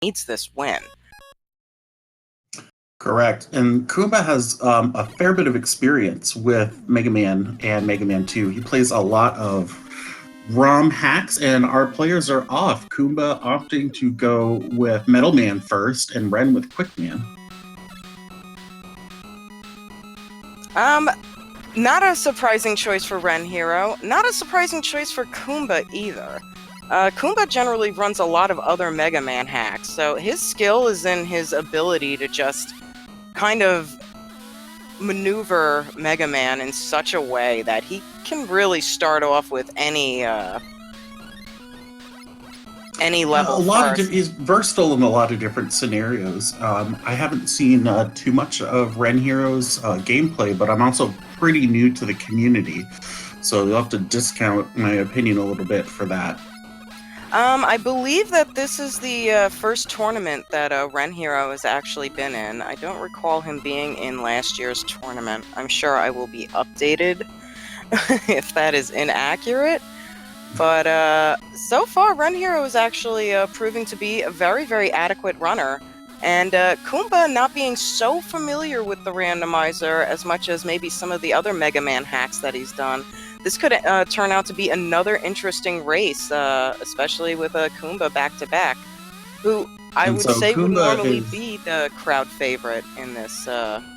needs this win. Correct. And Kuumba has a fair bit of experience with Mega Man and Mega Man 2. He plays a lot of ROM hacks, and our players are off. Kuumba opting to go with Metal Man first, and Ren with Quick Man. Not a surprising choice for RenHero. Not a surprising choice for Kuumba either. Kuumba generally runs a lot of other Mega Man hacks, so his skill is in his ability to just kind of maneuver Mega Man in such a way that he can really start off with any level. He's versatile in a lot of different scenarios. I haven't seen too much of RenHero's gameplay, but I'm also pretty new to the community, so you'll have to discount my opinion a little bit for that. I believe that this is the first tournament that RenHero has actually been in. I don't recall him being in last year's tournament. I'm sure I will be updated if that is inaccurate. But so far, RenHero is actually proving to be a very, very adequate runner. And Kuumba not being so familiar with the randomizer as much as maybe some of the other Mega Man hacks that he's done, this could turn out to be another interesting race, especially with Kuumba back-to-back, who I would say would normally be the crowd favorite in this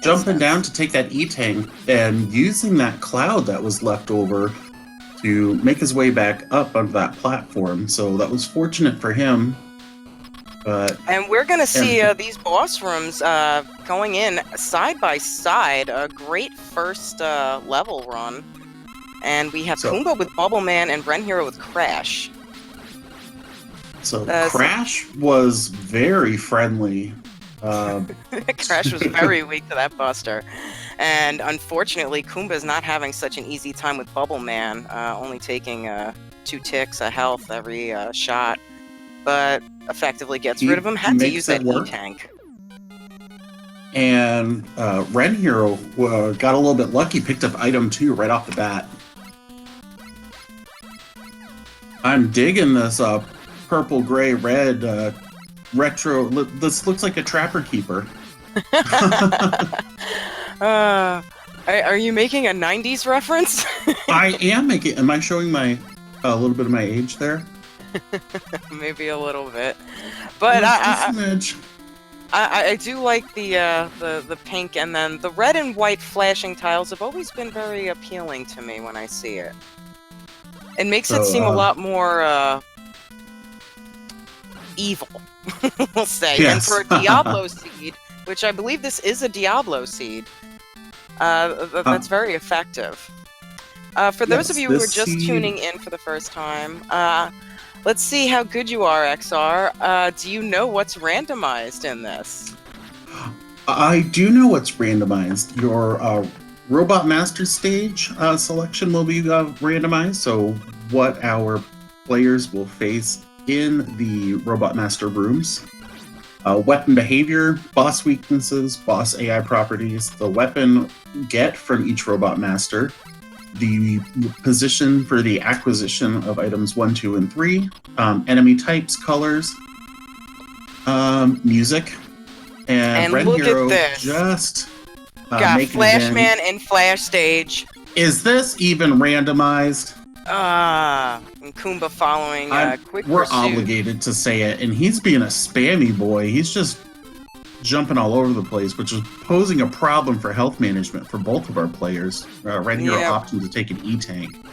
jumping down to take that E-Tank and using that cloud that was left over to make his way back up onto that platform. So that was fortunate for him. And we're going to see these boss rooms going in side by side. A great first level run. And we have Kuumba with Bubble Man and RenHero with Crash. So Crash was very friendly. Crash was very weak to that buster. And unfortunately, Kuumba's not having such an easy time with Bubble Man, only taking 2 ticks of health every shot. But effectively gets rid of him. Had to use that E-Tank. And RenHero got a little bit lucky, picked up item 2 right off the bat. I'm digging this purple, gray, red retro. This looks like a Trapper Keeper. Are you making a 90s reference? I am making. Am I showing a little bit of my age there? Maybe a little bit, but I do like the pink, and then the red and white flashing tiles have always been very appealing to me when I see it. It makes it seem a lot more evil, we'll say. Yes. And for a Diablo seed, which I believe this is a Diablo seed, that's very effective. For those of you who are just tuning in for the first time, let's see how good you are, XR. Do you know what's randomized in this? I do know what's randomized. Your Robot Master stage selection will be randomized, so what our players will face in the Robot Master rooms. Weapon behavior, boss weaknesses, boss AI properties, the weapon get from each Robot Master, the position for the acquisition of items 1, 2, and 3, enemy types, colors, music, and RenHero just got Flashman and Flash stage. Is this even randomized? And Kuumba following quick We're pursuit. obligated to say it, and he's being a spammy boy. He's just jumping all over the place, which is posing a problem for health management for both of our players. RenHero opting to take an E-Tank.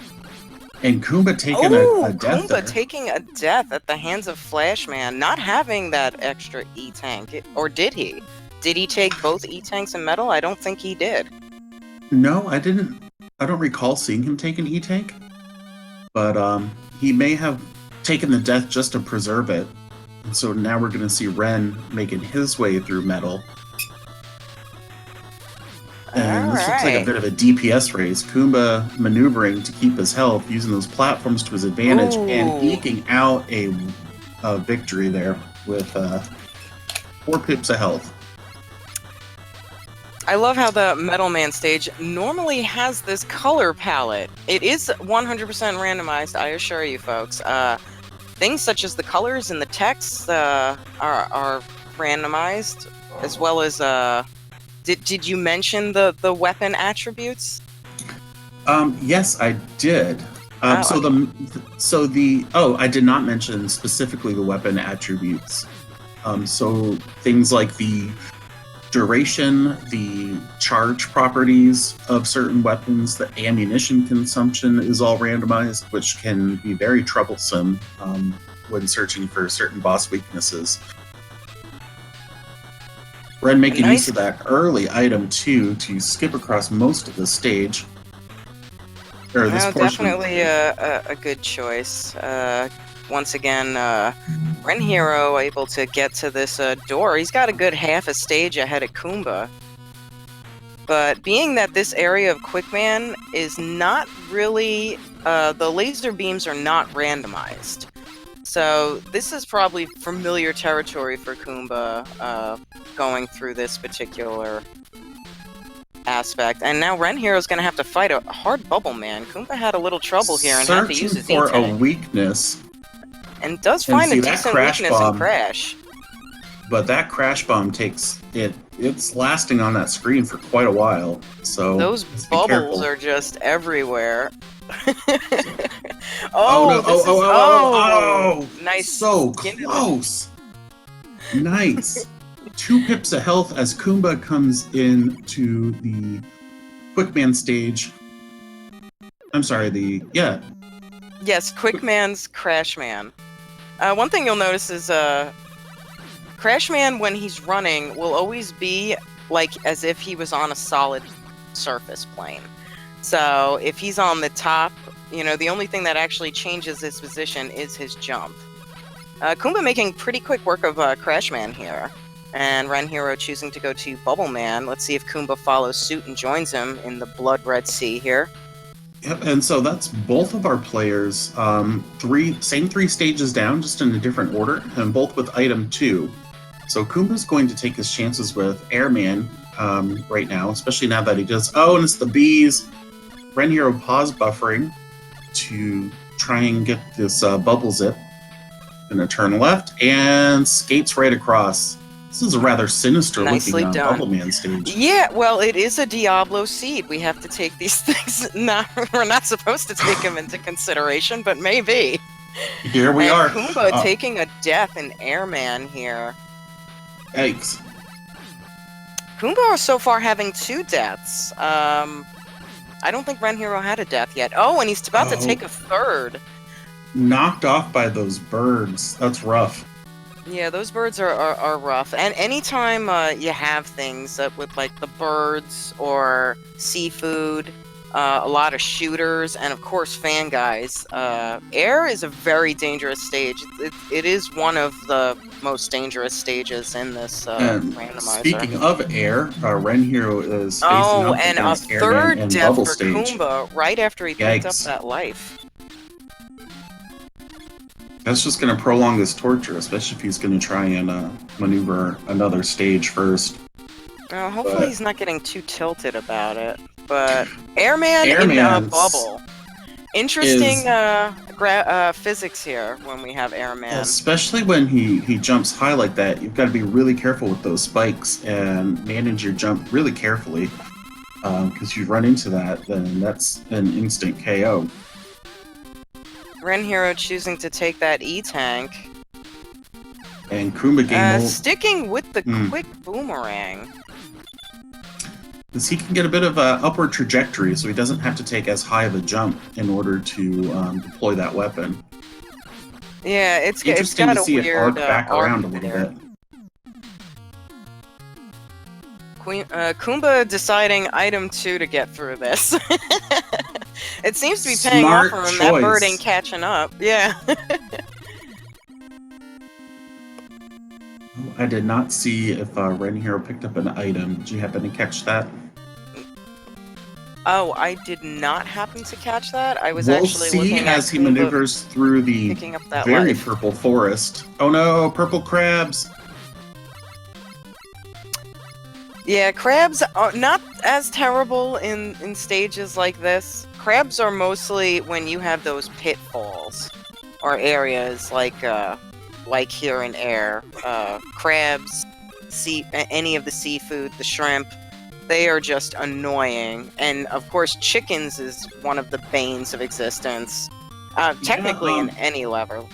And Kuumba taking a death. Kuumba taking a death at the hands of Flashman, not having that extra E-Tank. Or did he? Did he take both E-Tanks and metal? I don't think he did. No, I didn't. I don't recall seeing him take an E-Tank. But he may have taken the death just to preserve it. And so now we're going to see Ren making his way through metal. And this looks like a bit of a DPS race. Kuumba maneuvering to keep his health, using those platforms to his advantage, and eking out a victory there with 4 pips of health. I love how the Metal Man stage normally has this color palette. It is 100% randomized, I assure you folks. things such as the colors and the text are randomized, as well as did you mention the weapon attributes? Yes, I did. Oh, I did not mention specifically the weapon attributes. So things like the duration, the charge properties of certain weapons, the ammunition consumption is all randomized, which can be very troublesome when searching for certain boss weaknesses. Ren making use of that early item 2 to skip across most of the stage. Or this portion. Definitely a good choice. Once again, RenHero able to get to this door. He's got a good half a stage ahead of Kuumba. But being that this area of Quickman is not really... the laser beams are not randomized. So this is probably familiar territory for Kuumba going through this particular aspect. And now RenHero's going to have to fight a hard bubble man. Kuumba had a little trouble here and had to use his for a weakness. And does find a decent weakness in Crash. But that Crash Bomb takes it. It's lasting on that screen for quite a while. So those bubbles are just everywhere. Nice. So close. Nice. 2 pips of health as Kuumba comes into the Quickman stage. I'm sorry, Yes, Quickman's Crashman. One thing you'll notice is Crashman, when he's running, will always be like as if he was on a solid surface plane. So if he's on the top, the only thing that actually changes his position is his jump. Kuumba making pretty quick work of Crashman here. And RenHero choosing to go to Bubble Man. Let's see if Kuumba follows suit and joins him in the Blood Red Sea here. Yep, and so that's both of our players, same 3 stages down, just in a different order, and both with item 2. So Kuumba's going to take his chances with Airman right now, especially now that he does... Oh, and it's the bees! RenHero pause buffering to try and get this bubble zip. Gonna turn left, and skates right across. This is a rather sinister looking Bubble Man stage. Yeah, well, it is a Diablo seed. We have to take these things. We're not supposed to take them into consideration, but maybe. Here we are. Kuumba taking a death in Airman here. Yikes. Kuumba is so far having 2 deaths. I don't think RenHero had a death yet. Oh, and he's about to take a 3rd. Knocked off by those birds. That's rough. Yeah, those birds are rough. And anytime you have things with like the birds or seafood, a lot of shooters, and of course fan guys, air is a very dangerous stage. It is one of the most dangerous stages in this randomizer. Speaking of air, RenHero is facing up and a against 3rd death for stage. Kuumba right after he picked up that life. That's just going to prolong his torture, especially if he's going to try and maneuver another stage first. Hopefully he's not getting too tilted about it. But Airman in a bubble. Interesting physics here when we have Airman. Especially when he jumps high like that, you've got to be really careful with those spikes and manage your jump really carefully. Because you run into that, then that's an instant KO. RenHero choosing to take that E-Tank. And Kuumba sticking with the quick boomerang. Because he can get a bit of an upward trajectory, so he doesn't have to take as high of a jump in order to deploy that weapon. Yeah, it's interesting got to see it arc back around a little bit. Kuumba deciding item 2 to get through this. It seems to be paying off for him. That bird ain't catching up. Yeah. I did not see if RenHero picked up an item. Did you happen to catch that? Oh, I did not happen to catch that. I was actually looking at as he maneuvers through the very purple forest. Oh no, purple crabs! Yeah, crabs are not as terrible in stages like this. Crabs are mostly when you have those pitfalls. or areas like here in air, crabs, any of the seafood, the shrimp, they are just annoying. And of course, chickens is one of the banes of existence. Technically, in any level.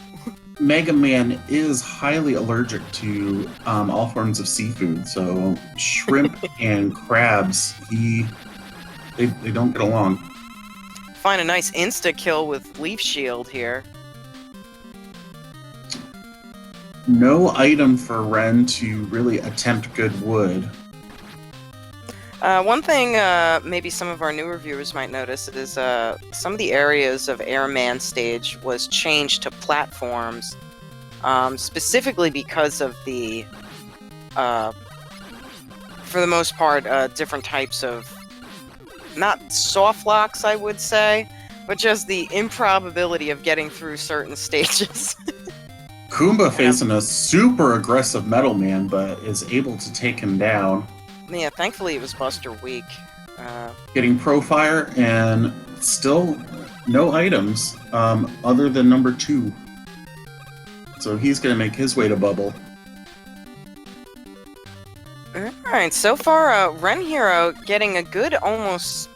Mega Man is highly allergic to all forms of seafood, so shrimp and crabs, they don't get along. Find a nice insta-kill with Leaf Shield here. No item for Ren to really attempt good wood. One thing maybe some of our newer viewers might notice is some of the areas of Airman stage was changed to platforms, specifically because of the, for the most part, different types of, not soft locks, I would say, but just the improbability of getting through certain stages. Kuumba facing a super aggressive Metal Man, but is able to take him down. Yeah, thankfully it was Buster Weak. Getting Profire, and still no items other than number 2. So he's going to make his way to Bubble. Alright, so far, RenHero getting a good almost,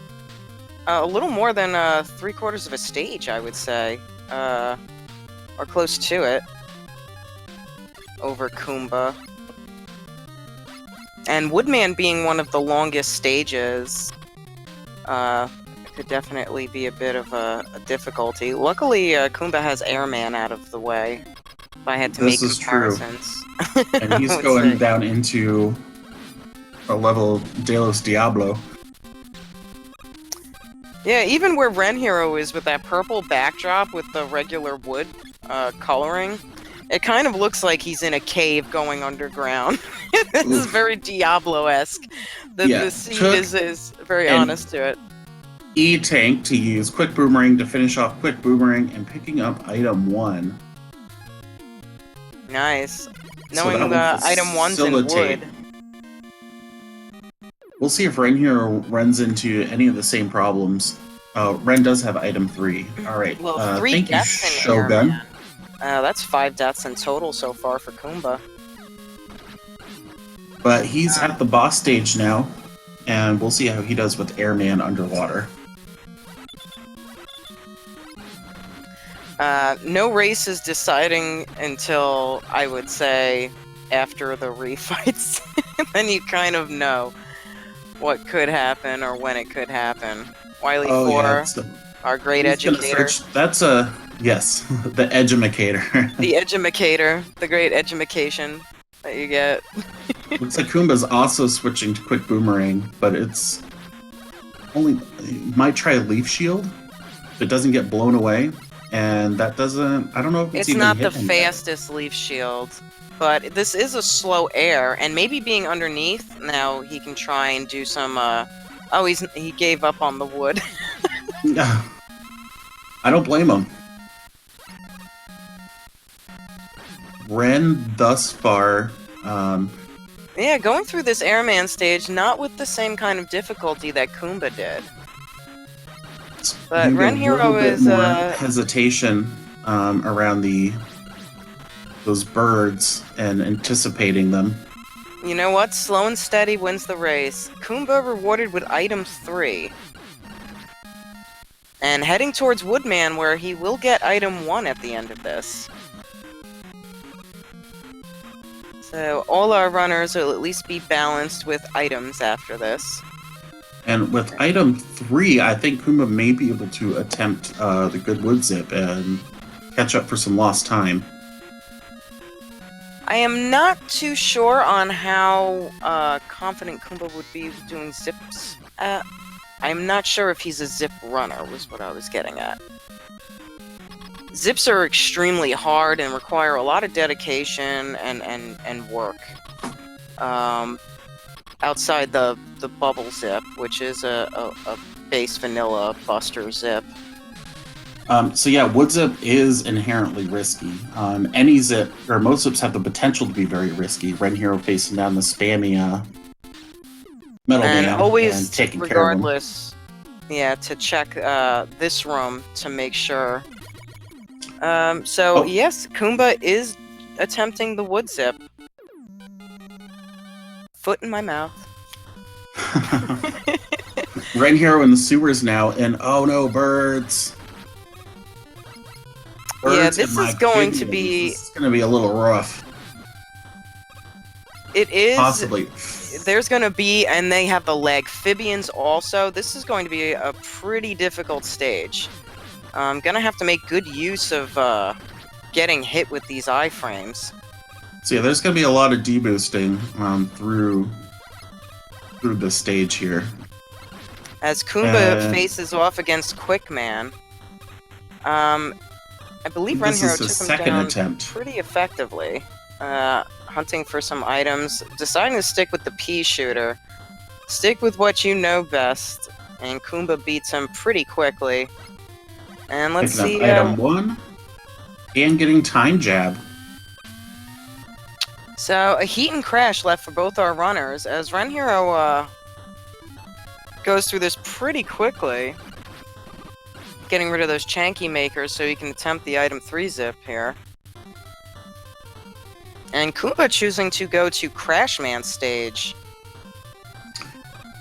a little more than 3/4 of a stage, I would say. Or close to it. Over Kuumba. And Woodman being one of the longest stages, could definitely be a bit of a difficulty. Luckily, Kuumba has Airman out of the way. If I had to make comparisons. True. And he's going down into a level of Delos Diablo. Yeah, even where RenHero is with that purple backdrop with the regular wood coloring, it kind of looks like he's in a cave going underground. This is very Diablo-esque. The scene is very honest to it. E-Tank to use Quick Boomerang to finish off Quick Boomerang and picking up item 1. Nice. Knowing the item 1's in wood. We'll see if RenHero runs into any of the same problems. Ren does have item 3. Alright, well, 3 thank you, deaths in Shogun. Airman. That's 5 deaths in total so far for Kuumba. But he's at the boss stage now, and we'll see how he does with Airman underwater. No race is deciding until, I would say, after the refights. Then you kind of know what could happen or when it could happen. Wily 4, our great educator. That's yes, the edumacator. The edumacator, the great edumacation that you get. Looks like Kuumba's also switching to Quick Boomerang, but it's only might try Leaf Shield if it doesn't get blown away, and that doesn't. I don't know if it's even not the fastest Leaf Shield, but this is a slow air, and maybe being underneath now he can try and do some. Oh, he gave up on the wood. I don't blame him. Ren thus far. Yeah, going through this Airman stage, not with the same kind of difficulty that Kuumba did. But RenHero is more hesitation around those birds and anticipating them. You know what? Slow and steady wins the race. Kuumba rewarded with item 3. And heading towards Woodman, where he will get item 1 at the end of this. So all our runners will at least be balanced with items after this. And with item 3, I think Kuumba may be able to attempt the good wood zip and catch up for some lost time. I am not too sure on how confident Kuumba would be doing zips. I'm not sure if he's a zip runner, was what I was getting at. Zips are extremely hard and require a lot of dedication and work. Outside the bubble zip, which is a base vanilla buster zip. So yeah, wood zip is inherently risky. Any zip, or most zips have the potential to be very risky. RenHero facing down the spammy metal dam and taking care of them. Yeah, to check this room to make sure. So Oh. yes, Kuumba is attempting the wood zip. Foot in my mouth. RenHero in the sewers now, and oh no, birds! Yeah, Birds and this is going to amphibians. be. This is going to be a little rough. It is. Possibly. There's going to be, and they have the amphibians also. This is going to be a pretty difficult stage. I'm gonna have to make good use of getting hit with these iframes. So yeah, there's going to be a lot of deboosting through the stage here. As Kuumba faces off against Quickman, I believe This RenHero is his took him second down attempt. pretty effectively. Hunting for some items, deciding to stick with the pea shooter. Stick with what you know best, and Kuumba beats him pretty quickly. And let's Picking see. up item 1 and getting time jab. So a heat and crash left for both our runners, as RenHero goes through this pretty quickly, getting rid of those Chanky makers so he can attempt the item 3 zip here. And Kuumba choosing to go to Crashman stage.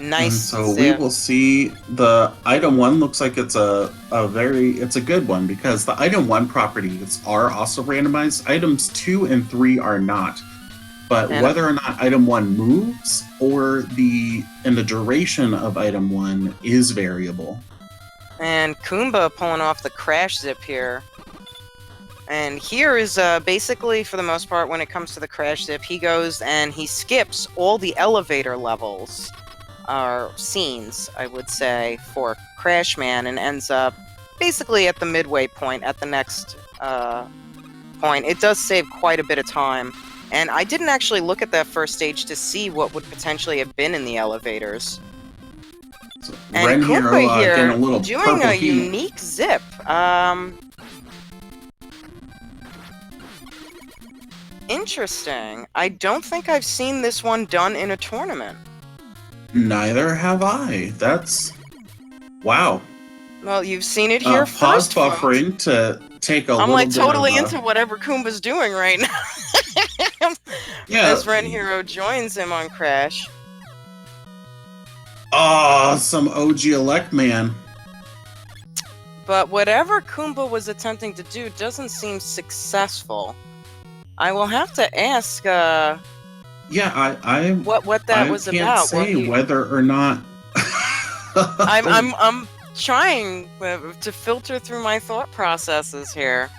Nice. And so zip. we will see the item 1 looks like it's it's a good one, because the item 1 properties are also randomized. Items 2 and 3 are not. But And whether or not item 1 moves or the duration of item 1 is variable. And Kuumba pulling off the crash zip here. And here is basically, for the most part, when it comes to the crash zip, he goes and he skips all the elevator levels, or scenes, I would say, for Crashman, and ends up basically at the midway point, at the next point. It does save quite a bit of time. And I didn't actually look at that first stage to see what would potentially have been in the elevators. So And RenHero Kuumba here getting a little doing purple a heat. unique zip. Interesting. I don't think I've seen this one done in a tournament. Neither have I. That's... wow. Well, you've seen it here Pause first, folks. buffering to take a I'm little like bit totally of, into whatever Kuumba's doing right now. yeah. As RenHero joins him on Crash. Oh, some OG Elect Man. But whatever Kuumba was attempting to do doesn't seem successful. I will have to ask Yeah, I what that was can't about. say whether or not I'm trying to filter through my thought processes here.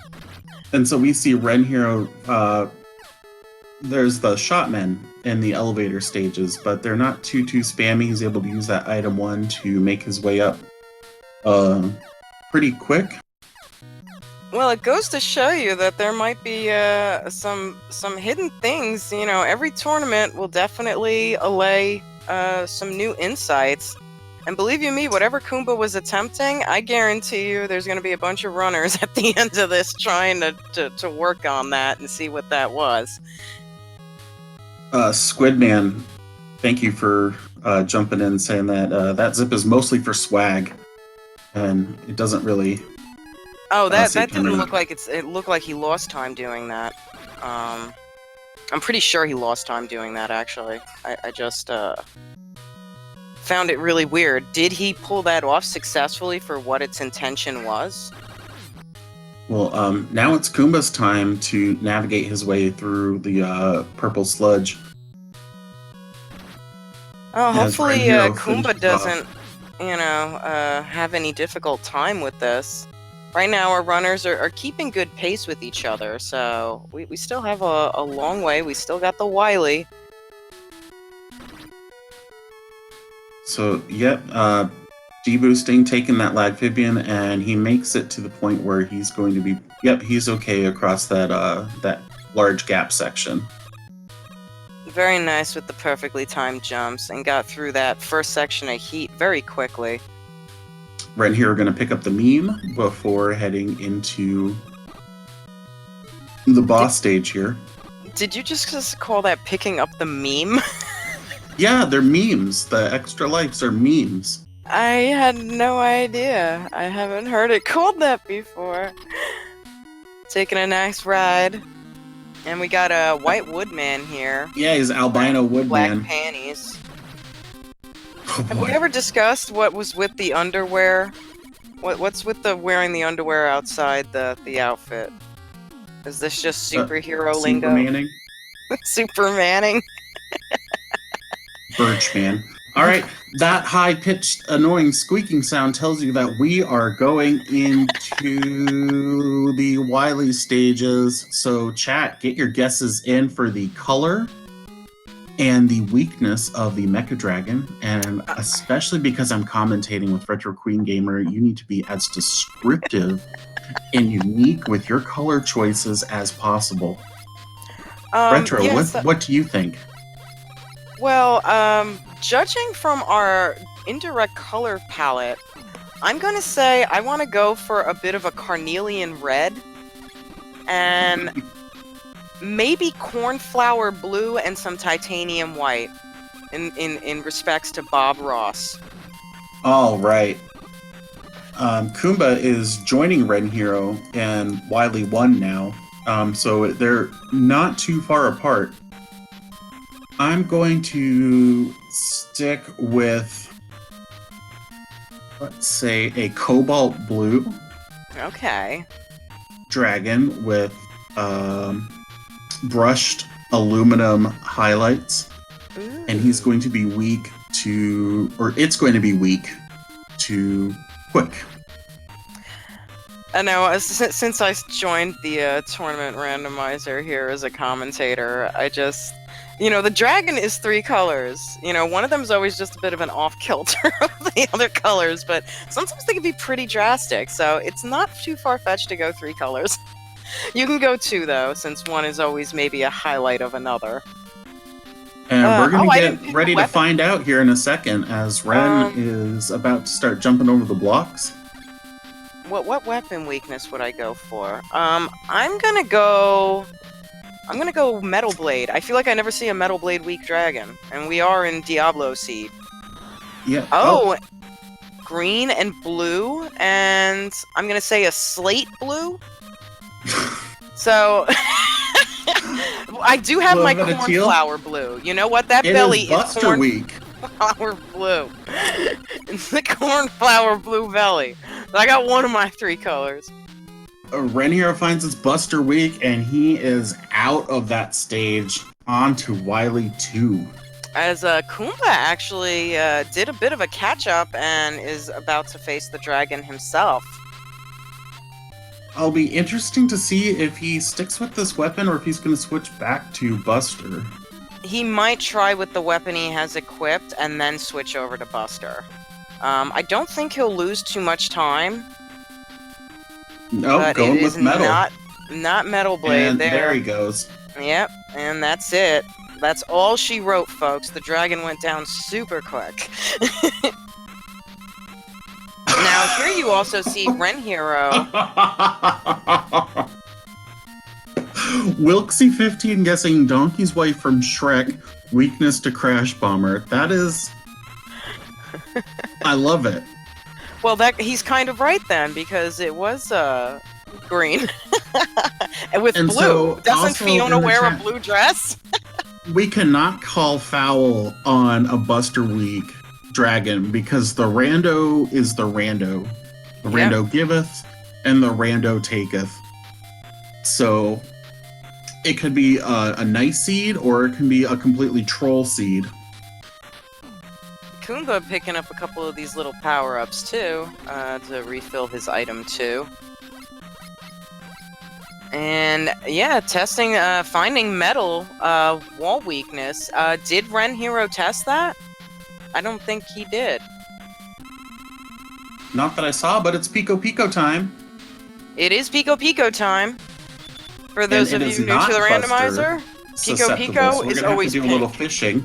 And so we see RenHero, there's the shotmen in the elevator stages, but they're not too spammy. He's able to use that item 1 to make his way up pretty quick. Well, it goes to show you that there might be some hidden things. You know, every tournament will definitely allay some new insights. And believe you me, whatever Kuumba was attempting, I guarantee you there's going to be a bunch of runners at the end of this trying to work on that and see what that was. Squidman, thank you for jumping in, saying that that zip is mostly for swag, and it doesn't really... Oh, that didn't look like it looked like he lost time doing that. I'm pretty sure he lost time doing that, actually. I just found it really weird. Did he pull that off successfully for what its intention was? Well, now it's Kuumba's time to navigate his way through the purple sludge. Oh, hopefully Kuumba finishes doesn't, have any difficult time with this. Right now, our runners are keeping good pace with each other, so we still have a long way. We still got the Wily. So, yep, deboosting, taking that Lagphibian, and he makes it to the point where he's going to be... Yep, he's okay across that that large gap section. Very nice with the perfectly timed jumps, and got through that first section of heat very quickly. RenHero going to pick up the meme before heading into the boss stage here. Did you just call that picking up the meme? Yeah, they're memes. The extra lives are memes. I had no idea. I haven't heard it called that before. taking a nice ride. And we got a white woodman here. Yeah, he's albino Black woodman. panties. Oh, Have we ever discussed what was with the underwear? What's with the wearing the underwear outside the outfit? Is this just superhero lingo? Supermaning? Supermaning? Birchman. Alright, that high-pitched, annoying squeaking sound tells you that we are going into the Wily stages. So, chat, get your guesses in for the color and the weakness of the Mecha Dragon. And especially because I'm commentating with Retro Queen Gamer, you need to be as descriptive and unique with your color choices as possible. Retro, yes, what do you think? Well, judging from our indirect color palette, I'm going to say I want to go for a bit of a carnelian red and maybe cornflower blue and some titanium white in respects to Bob Ross. All right. Kuumba is joining RenHero and Wily 1 now, so they're not too far apart. I'm going to stick with, let's say, a cobalt blue Okay. dragon with brushed aluminum highlights. Ooh. And he's going to be weak to, or it's going to be weak to quick. I know, since I joined the tournament randomizer here as a commentator, I just... You know, the dragon is 3 colors. You know, one of them is always just a bit of an off-kilter of the other colors, but sometimes they can be pretty drastic, so it's not too far-fetched to go 3 colors. You can go 2, though, since one is always maybe a highlight of another. And we're going to get ready to find out here in a second, as Ren is about to start jumping over the blocks. What weapon weakness would I go for? I'm gonna go Metal Blade. I feel like I never see a Metal Blade weak dragon, and we are in Diablo Seed. Yeah. Oh, green and blue, and I'm gonna say a slate blue. So I do have my cornflower blue. You know what? That belly is cornflower blue. It's the cornflower blue belly. I got one of my 3 colors. RenHero finds his Buster weak, and he is out of that stage onto Wily 2. As Kuumba actually did a bit of a catch-up and is about to face the dragon himself. It'll be interesting to see if he sticks with this weapon or if he's going to switch back to Buster. He might try with the weapon he has equipped and then switch over to Buster. I don't think he'll lose too much time. Nope, going with metal. Not Metal Blade. And there he goes. Yep, and that's it. That's all she wrote, folks. The dragon went down super quick. Now, here you also see RenHero. Wilksy15 guessing Donkey's wife from Shrek, weakness to Crash Bomber. That is... I love it. Well, he's kind of right then, because it was green. And with blue. So, doesn't Fiona wear a blue dress? We cannot call foul on a Buster weak dragon, because the rando is the rando. The rando giveth, and the rando taketh. So, it could be a nice seed, or it can be a completely troll seed. Kuumba picking up a couple of these little power-ups too, to refill his item too. And yeah, testing, finding metal, wall weakness. Did RenHero test that? I don't think he did. Not that I saw, but it's Pico Pico time. It is Pico Pico time. For those of you new to the randomizer, Pico Pico is always pink. Do a little fishing.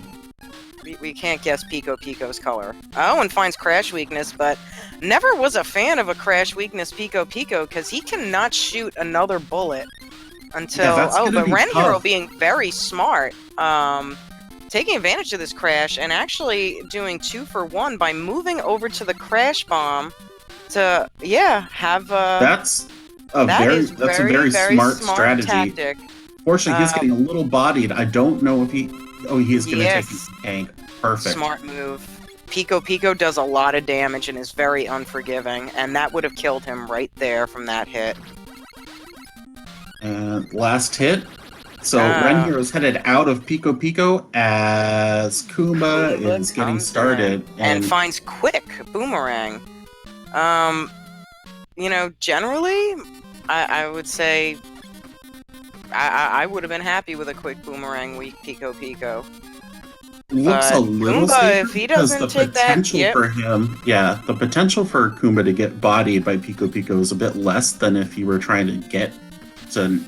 We can't guess Pico Pico's color. Oh, and finds Crash weakness, but never was a fan of a Crash weakness Pico Pico, because he cannot shoot another bullet until... but RenHero being very smart, taking advantage of this Crash, and actually doing 2 for 1 by moving over to the Crash Bomb to, have... That's That's a very smart strategy. tactic. Fortunately, he's getting a little bodied. I don't know if he... Oh, he's going to take his Yes. tank. Perfect. Smart move. Pico Pico does a lot of damage and is very unforgiving, and that would have killed him right there from that hit. And last hit. So RenHero's headed out of Pico Pico as Kuumba is getting started. And finds quick boomerang. You know, generally, I would say I would have been happy with a quick boomerang weak Pico Pico. Looks a little Kuumba, safer if he doesn't because the take that, potential for him, the potential for Kuumba to get bodied by Pico Pico is a bit less than if you were trying to get to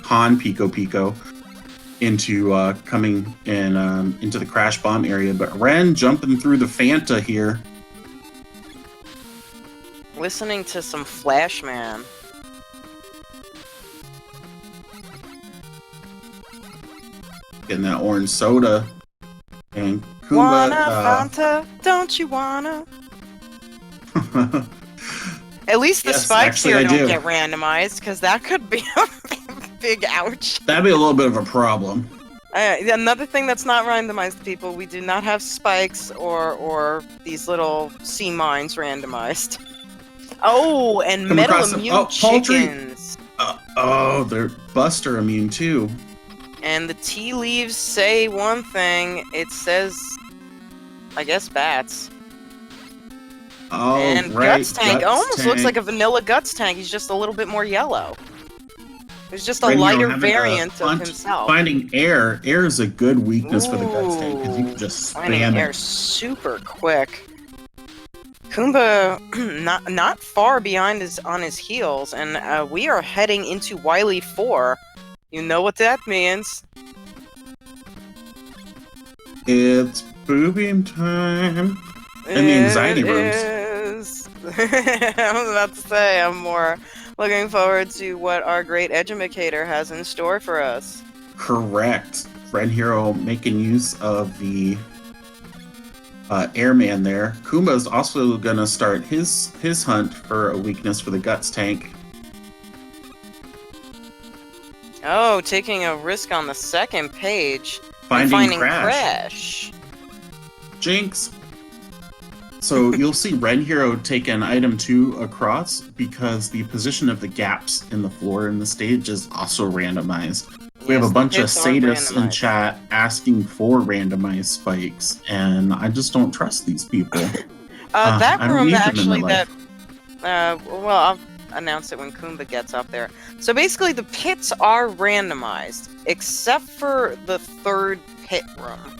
con Pico Pico into coming in into the crash bomb area. But Ren jumping through the Fanta here. Listening to some Flashman. Getting that orange soda. And Kuumba... Wanna Fanta? Don't you wanna? At least the spikes here don't get randomized, because that could be a big ouch. That'd be a little bit of a problem. Another thing that's not randomized, people, we do not have spikes or these little sea mines randomized. Oh, and metal immune chickens. They're Buster immune too. And the tea leaves say one thing. It says, I guess, bats. Oh, and right. Guts Tank almost looks like a vanilla Guts Tank. He's just a little bit more yellow. There's just a lighter variant of himself. Finding air. Air is a good weakness for the Guts Tank because you can just spam finding air super quick. Kuumba not far behind on his heels, and we are heading into Wily 4. You know what that means. It's boobing time. In the anxiety rooms. I was about to say, I'm more looking forward to what our great educator has in store for us. Correct. RenHero making use of the airman there. Kuumba's also gonna start his hunt for a weakness for the Guts Tank. Oh, taking a risk on the second page. Finding Crash. Jinx. So you'll see RenHero take an item 2 across because the position of the gaps in the floor in the stage is also randomized. We have a bunch of sadists in chat asking for randomized spikes, and I just don't trust these people. That room actually well, I'll announce it when Kuumba gets up there. So basically the pits are randomized, except for the third pit room.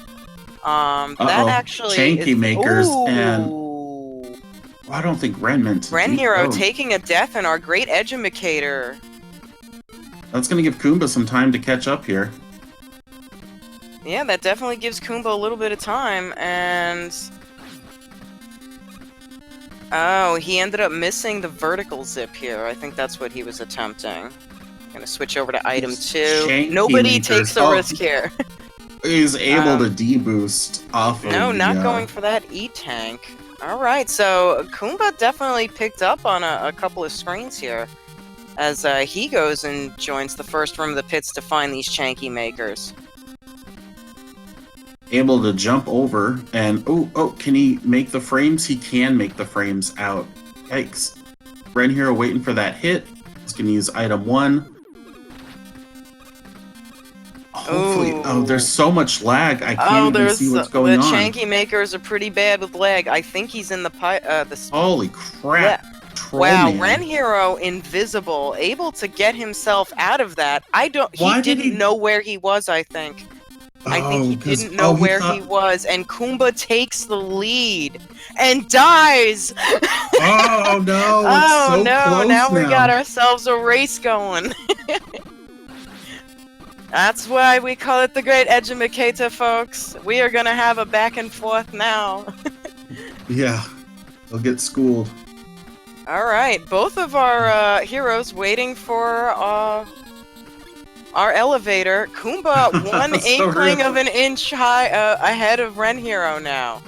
That actually Chanky makers Ooh. And well, I don't think Ren meant to. RenHero taking a death in our great educator. That's gonna give Kuumba some time to catch up here. Yeah, that definitely gives Kuumba a little bit of time, and oh, he ended up missing the vertical zip here. I think that's what he was attempting. Gonna switch over to item 2. Nobody takes the risk here. He's able to deboost off of not going for that E-Tank. Alright, so Kuumba definitely picked up on a couple of screens here as he goes and joins the first room of the pits to find these Chanky makers. Able to jump over and can he make the frames? He can make the frames out. Yikes. RenHero waiting for that hit. He's gonna use item 1. Hopefully, there's so much lag. I can't even see what's going on. The Chanky makers are pretty bad with lag. I think he's in the Holy crap! Yeah. Wow, RenHero invisible, able to get himself out of that. He didn't know where he was. I think he didn't know where he was, and Kuumba takes the lead and dies. Oh no! Oh no! Now we got ourselves a race going. That's why we call it the Great Educator, folks. We are gonna have a back and forth now. Yeah, they'll get schooled. Alright, both of our heroes waiting for our elevator. Kuumba, one inkling of an inch high ahead of RenHero now.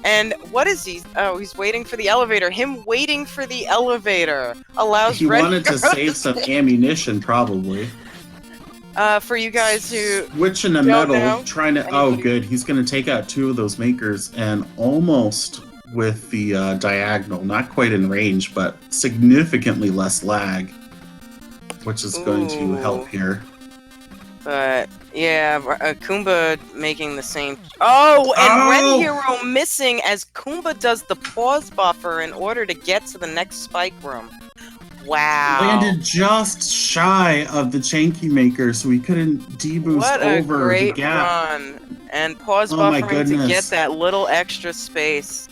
And what is he? Oh, he's waiting for the elevator. Him waiting for the elevator allows He wanted to RenHero save some ammunition, probably. For you guys who switching to don't metal, know, trying to. Oh, good. He's going to take out 2 of those makers and almost with the diagonal. Not quite in range, but significantly less lag, which is going to help here. But yeah, Kuumba making the same. Oh, and RenHero missing as Kuumba does the pause buffer in order to get to the next spike room. Wow. Landed just shy of the Chanky Maker, so he couldn't deboost over the gap. Run. And pause buffering to get that little extra space.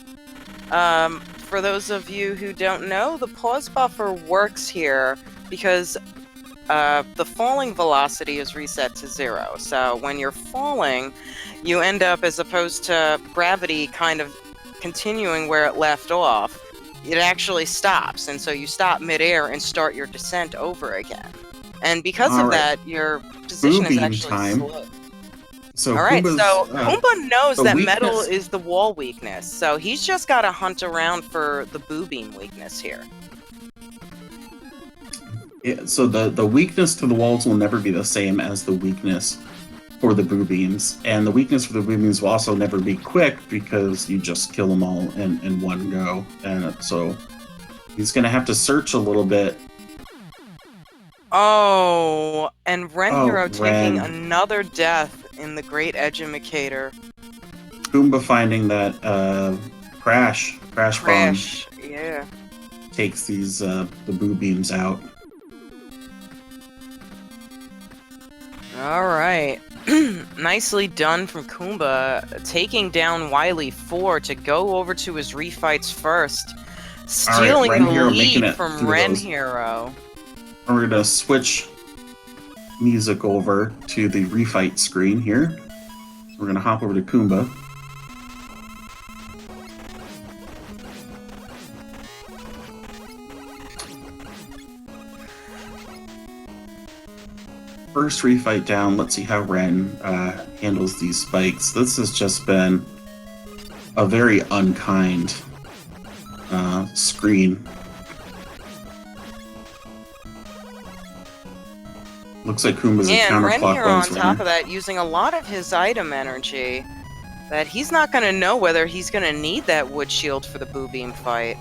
For those of you who don't know, the pause buffer works here because the falling velocity is reset to 0. So when you're falling, you end up, as opposed to gravity kind of continuing where it left off, it actually stops, and so you stop midair and start your descent over again. And because of that, your position is actually slow. So Alright, so Kuumba knows that weakness. metal is the wall weakness, so he's just got to hunt around for the boo beam weakness here. Yeah, so the weakness to the walls will never be the same as the weakness for the boo beams, and the weakness for the boo beams will also never be quick because you just kill them all in one go, and so he's gonna have to search a little bit. Oh, and RenHero taking another death in the Great Edumacator. Kuumba finding that crash bomb yeah, takes these the boo beams out. All right. Nicely done from Kuumba, taking down Wily 4 to go over to his refights first, stealing the lead from RenHero. We're gonna switch music over to the refight screen here. We're gonna hop over to Kuumba. First refight down. Let's see how Ren handles these spikes. This has just been a very unkind screen. Looks like Kuumba's a counterclockwise runner. RenHero on top of that, using a lot of his item energy, that he's not going to know whether he's going to need that wood shield for the boo beam fight.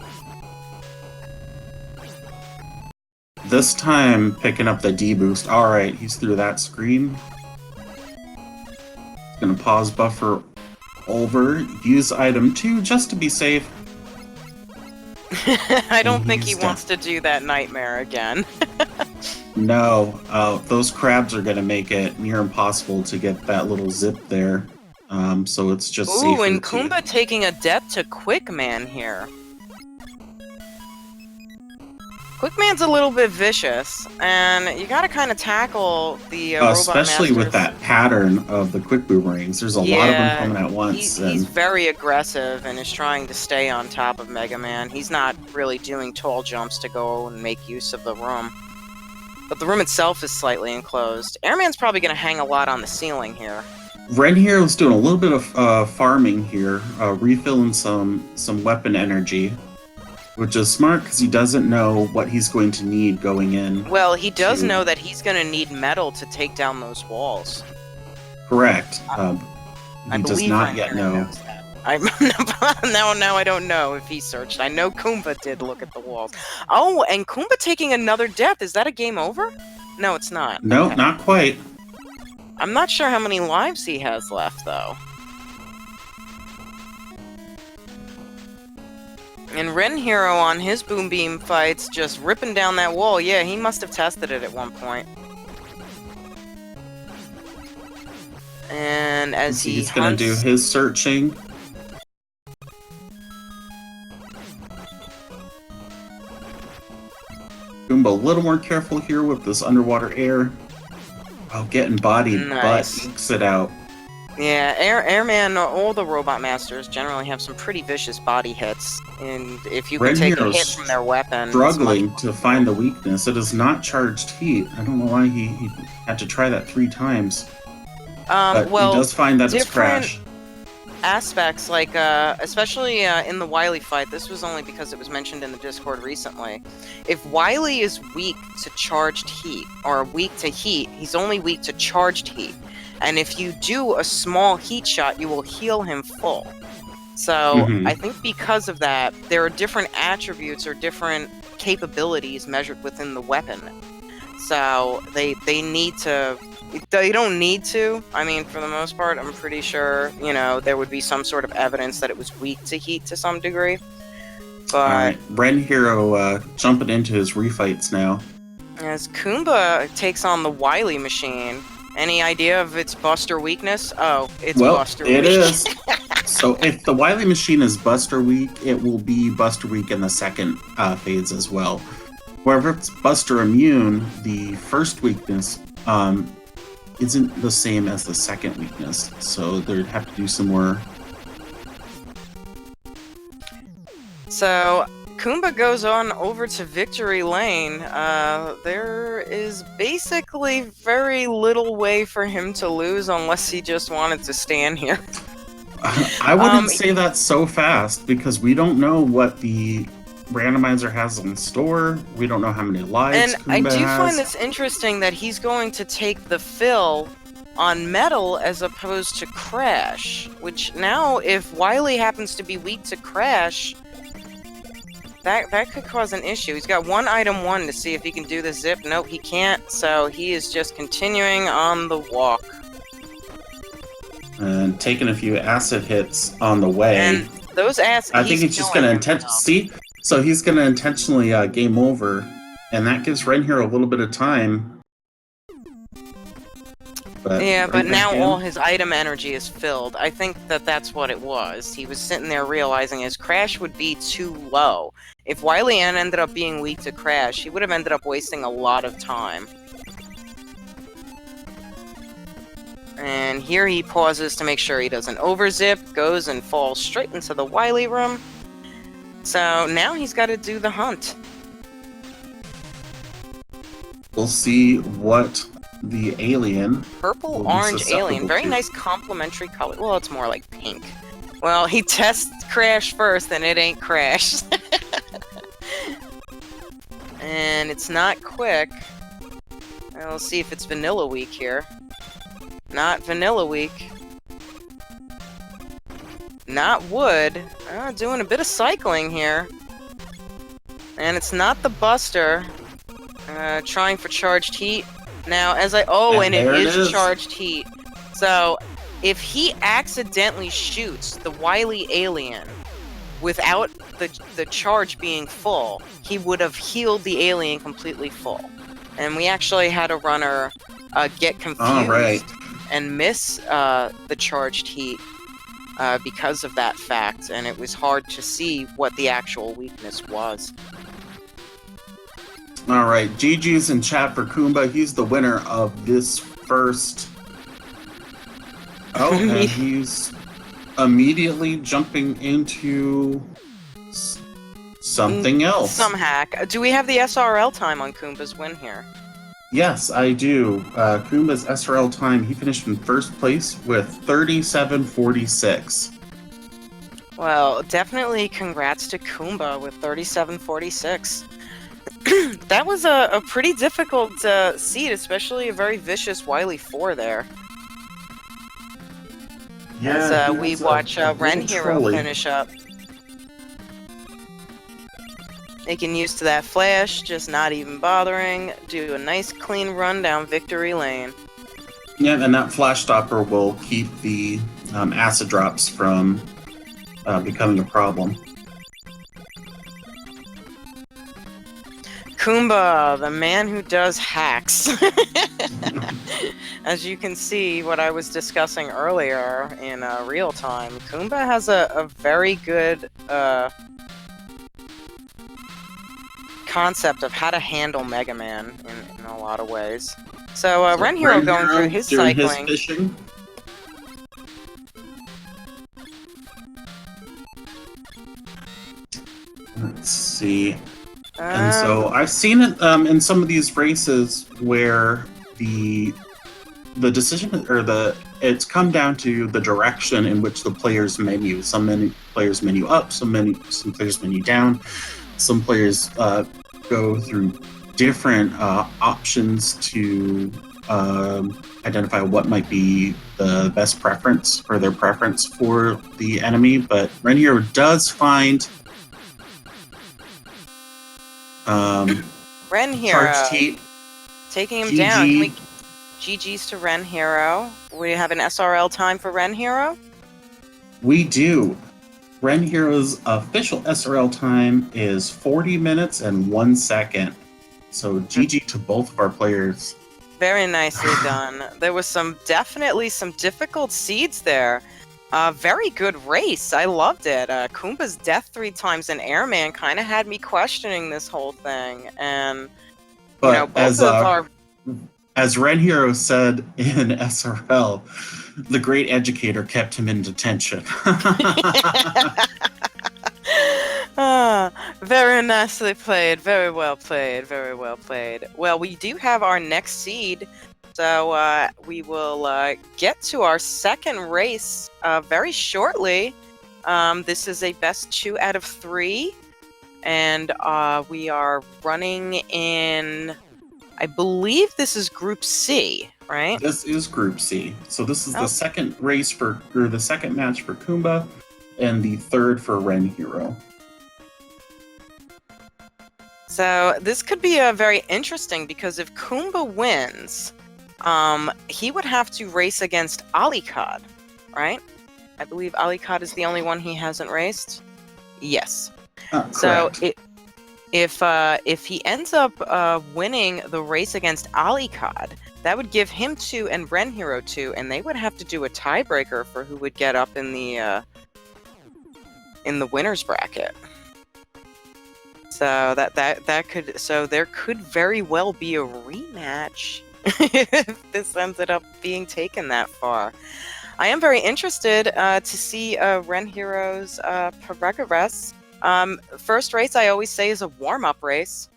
This time, picking up the deboost. Alright, he's through that screen. He's gonna pause buffer over, use item 2 just to be safe. I don't think he wants to do that nightmare again. No, those crabs are gonna make it near impossible to get that little zip there. So it's just safer. Ooh, and Kuumba taking a death to Quickman here. Quickman's a little bit vicious, and you gotta kind of tackle the robot especially masters. with that pattern of the quick boomerangs. There's a lot of them coming at once. He's very aggressive and is trying to stay on top of Mega Man. He's not really doing tall jumps to go and make use of the room. But the room itself is slightly enclosed. Airman's probably gonna hang a lot on the ceiling here. RenHero's doing a little bit of farming here, refilling some weapon energy. Which is smart because he doesn't know what he's going to need going in. Well, he does know that he's going to need metal to take down those walls. Correct. He does not yet know. Now I don't know if he searched. I know Kuumba did look at the walls. Oh, and Kuumba taking another death. Is that a game over? No, it's not. No, not quite. I'm not sure how many lives he has left, though. And RenHero on his boom beam fights, just ripping down that wall. Yeah, he must have tested it at one point. And as he's gonna do his searching. Kuumba a little more careful here with this underwater air. Oh, getting bodied, but ekes it out. Yeah, Airman, all the Robot Masters generally have some pretty vicious body hits, and if you can take a hit from their weapon... struggling to find the weakness. It is not charged heat. I don't know why he had to try that 3 times. But he does find that it's crash. aspects, like especially in the Wily fight. This was only because it was mentioned in the Discord recently. If Wily is weak to charged heat or weak to heat, he's only weak to charged heat. And if you do a small heat shot, you will heal him full. So I think because of that, there are different attributes or different capabilities measured within the weapon. So they need to. They don't need to. I mean, for the most part, I'm pretty sure, you know, there would be some sort of evidence that it was weak to heat to some degree. But Alright, RenHero jumping into his refights now. As Kuumba takes on the Wily machine, any idea of its buster weakness? Oh, it's buster weak. It is. So if the Wily machine is buster weak, it will be buster weak in the second phase as well. Wherever it's buster immune, the first weakness isn't the same as the second weakness, so they'd have to do some more. So Kuumba goes on over to Victory Lane. There is basically very little way for him to lose unless he just wanted to stand here. I wouldn't say that so fast, because we don't know what the randomizer has in store. We don't know how many lives And Kuumba I do has. find this interesting that he's going to take the fill on Metal as opposed to Crash, which now, if Wily happens to be weak to Crash, that could cause an issue. He's got one item one to see if he can do the zip. Nope, he can't, so he is just continuing on the walk. And taking a few acid hits on the way. And those acid, I think he's just going to see. So he's going to intentionally game over, and that gives RenHero a little bit of time. But yeah, but now all his item energy is filled. I think that's what it was. He was sitting there realizing his Crash would be too low. If Wily ended up being weak to Crash, he would have ended up wasting a lot of time. And here he pauses to make sure he doesn't overzip, goes and falls straight into the Wily room. So now he's got to do the hunt. We'll see what the alien... Purple, orange alien. Very nice complementary color. Well, it's more like pink. Well, he tests Crash first, and it ain't Crash. And it's not quick. We'll see if it's Vanilla Week here. Not Vanilla Week. Not Wood. Doing a bit of cycling here. And it's not the Buster. Trying for charged heat. Now, as I... Oh, and it is charged heat. So, if he accidentally shoots the Wily alien without the charge being full, he would have healed the alien completely full. And we actually had a runner get confused and miss the charged heat because of that fact, and it was hard to see what the actual weakness was. Alright, GG's in chat for Kuumba. He's the winner of this first... Oh, and he's immediately jumping into something else. Some hack. Do we have the SRL time on Kuumba's win here? Yes, I do. Kuumba's SRL time, he finished in first place with 37:46. Well, definitely congrats to Kuumba with 37:46. That was a pretty difficult seed, especially a very vicious Wily 4 there. Yeah, as we watch RenHero finish up. Making use to that flash, just not even bothering. Do a nice clean run down Victory Lane. Yeah, and that flash stopper will keep the acid drops from becoming a problem. Kuumba, the man who does hacks. As you can see, what I was discussing earlier in real time, Kuumba has a very good concept of how to handle Mega Man in a lot of ways. So, RenHero going through his cycling. His fishing. Let's see. And so I've seen it in some of these races where the decision or the it's come down to the direction in which the players menu. Some players menu up, some players menu down. Some players go through different options to identify what might be the best preference for their preference for the enemy. But RenHero does find RenHero charged heat, taking him GG. down. Can we GG's to RenHero? We have an SRL time for RenHero? We do. RenHero's official SRL time is 40 minutes and 1 second. So GG to both of our players. Very nicely done. There was definitely some difficult seeds there. Very good race. I loved it. Kuumba's death 3 times in Airman kind of had me questioning this whole thing. And but both of our... As RenHero said in SRL, the great educator kept him in detention. Very nicely played. Very well played. Very well played. Well, we do have our next seed. So we will get to our second race very shortly. This is a best 2 out of 3. And we are running in... I believe this is Group C, right? This is Group C. So this is the second race the second match for Kuumba, and the third for RenHero. So this could be very interesting because if Kuumba wins, he would have to race against Alicod, right? I believe Alicod is the only one he hasn't raced. Yes. So if he ends up winning the race against Alicod, that would give him 2 and RenHero 2, and they would have to do a tiebreaker for who would get up in the winners bracket. So there could very well be a rematch if this ended up being taken that far. I am very interested to see RenHero's progress. First race, I always say, is a warm-up race.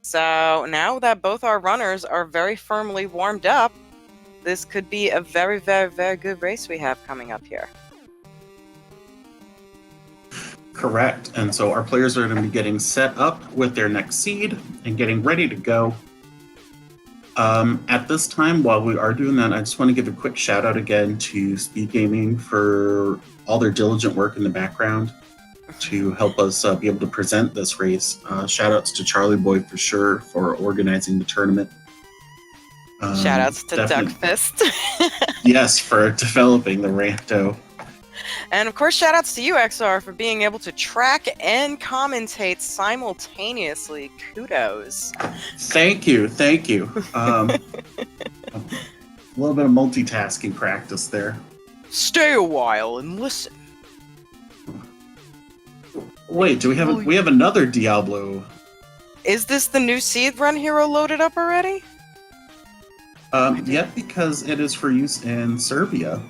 So now that both our runners are very firmly warmed up, this could be a very, very, very good race we have coming up here. Correct. And so our players are going to be getting set up with their next seed and getting ready to go. At this time, while we are doing that, I just want to give a quick shout out again to SpeedGaming for all their diligent work in the background to help us be able to present this race. Shout outs to Charlie Boy for sure for organizing the tournament. Shout outs to Duckfist. Yes, for developing the Rando. And of course, shout outs to you, XR, for being able to track and commentate simultaneously. Kudos. Thank you. A little bit of multitasking practice there. Stay a while and listen. Wait, do we have another Diablo? Is this the new seed RenHero loaded up already? Yep, because it is for use in Serbia.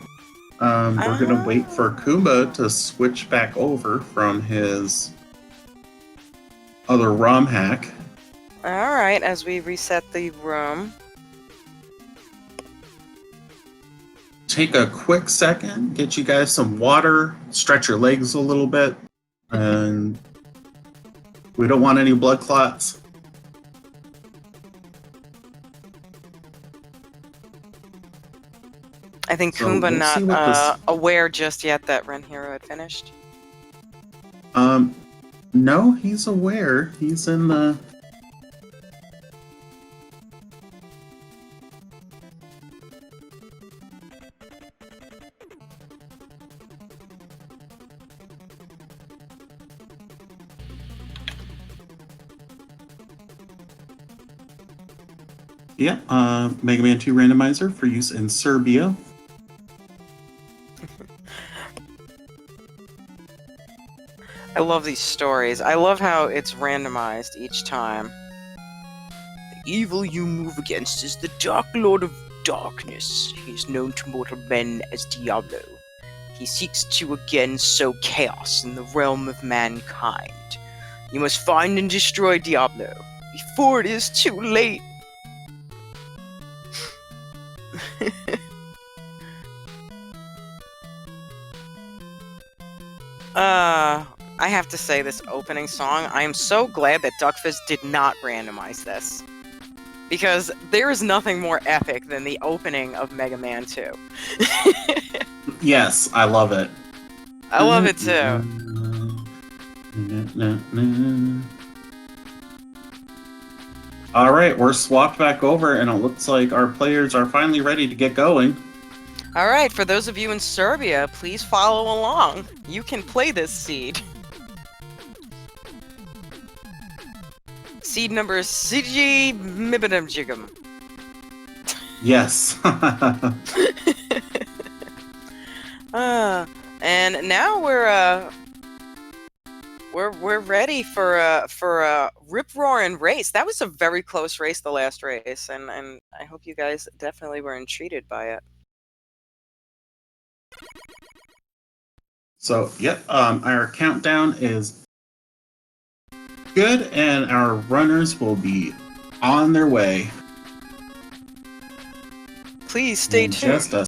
We're gonna wait for Kuumba to switch back over from his other ROM hack. Alright, as we reset the room. Take a quick second, get you guys some water, stretch your legs a little bit, and we don't want any blood clots. I think Kuumba not aware just yet that RenHero had finished. No, he's aware. He's in the... Yeah, Mega Man 2 Randomizer for use in Serbia. I love these stories. I love how it's randomized each time. The evil you move against is the Dark Lord of Darkness. He is known to mortal men as Diablo. He seeks to again sow chaos in the realm of mankind. You must find and destroy Diablo before it is too late. I have to say, this opening song, I am so glad that Duckfist did not randomize this. Because there is nothing more epic than the opening of Mega Man 2. Yes, I love it. I love it too. All right, we're swapped back over, and it looks like our players are finally ready to get going. Alright, for those of you in Serbia, please follow along. You can play this seed. Seed number CG Mibidamjigam. Yes. And now we're ready for a rip roaring race. That was a very close race, the last race, and I hope you guys definitely were entreated by it. So, yep, our countdown is good, and our runners will be on their way. Please stay in tuned. just a